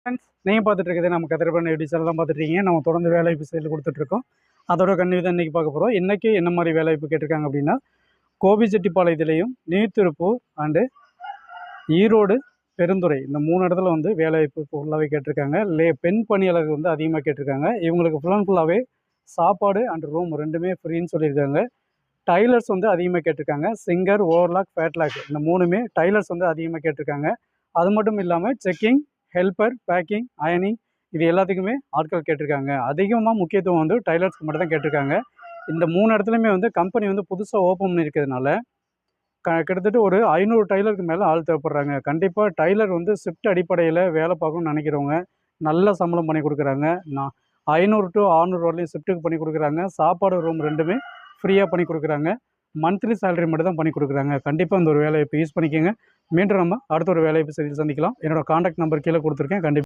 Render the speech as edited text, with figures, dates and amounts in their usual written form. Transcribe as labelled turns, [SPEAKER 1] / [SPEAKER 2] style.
[SPEAKER 1] Friends, நீங்கள் பார்த்துட்டு இருக்கிறது நம்ம கதிரவன் யூடியூப் சேனல் தான் பார்த்துட்ருக்கீங்க. நம்ம தொடர்ந்து வேலைவாய்ப்பு செயல் கொடுத்துட்ருக்கோம். அதோட கன்னியூ தான் இன்றைக்கி பார்க்க போகிறோம். இன்றைக்கி என்ன மாதிரி வேலைவாய்ப்பு கேட்டிருக்காங்க அப்படின்னா, கோபிச்செட்டிப்பாளையத்துலேயும் நீர்த்திருப்பூர் அண்டு ஈரோடு பெருந்துறை இந்த 3 இடத்துல வந்து வேலைவாய்ப்பு ஃபுல்லாகவே கேட்டிருக்காங்க. பெண் பணியாளர்கள் வந்து அதிகமாக கேட்டிருக்காங்க. இவங்களுக்கு ஃபுல் அண்ட் ஃபுல்லாகவே சாப்பாடு அண்ட் ரூம் 2மே ஃப்ரீன்னு சொல்லியிருக்காங்க. டைலர்ஸ் வந்து அதிகமாக கேட்டிருக்காங்க. சிங்கர், ஓவர்லாக், ஃபேட்லாக் இந்த 3மே டைலர்ஸ் வந்து அதிகமாக கேட்டிருக்காங்க. அது மட்டும் இல்லாமல் செக்கிங், ஹெல்ப்பர், பேக்கிங், அயனிங் இது எல்லாத்துக்குமே ஆட்கள் கேட்டிருக்காங்க. அதிகமாக முக்கியத்துவம் வந்து டைலர்ஸ்க்கு மட்டும் தான் கேட்டிருக்காங்க. இந்த 3 இடத்துலையுமே வந்து கம்பெனி வந்து புதுசாக ஓப்பன் பண்ணியிருக்கிறதுனால கிட்டத்தட்ட ஒரு 500 டைலருக்கு மேலே ஆள் தேவைப்படுறாங்க. கண்டிப்பாக டைலர் வந்து ஷிஃப்ட் அடிப்படையில் வேலை பார்க்கணும்னு நினைக்கிறவங்க நல்ல சம்பளம் பண்ணி கொடுக்குறாங்க. நான் 500 to 600 வரலையும் ஷிஃப்ட்டுக்கு பண்ணி கொடுக்குறாங்க. சாப்பாடு, ரூம் 2மே ஃப்ரீயாக பண்ணி கொடுக்குறாங்க. மந்த்லி சேலரி மட்டும் தான் பண்ணி கொடுக்குறாங்க. கண்டிப்பாக இந்த ஒரு வேலையை யூஸ் பண்ணிக்கோங்க. மீண்டும் நம்ம அடுத்த ஒரு வேலைவாய்ப்பு செய்தியில் சந்திக்கலாம். என்னோட காண்டாக்ட் நம்பர் கீழே கொடுத்துருக்கேன். கண்டிப்பாக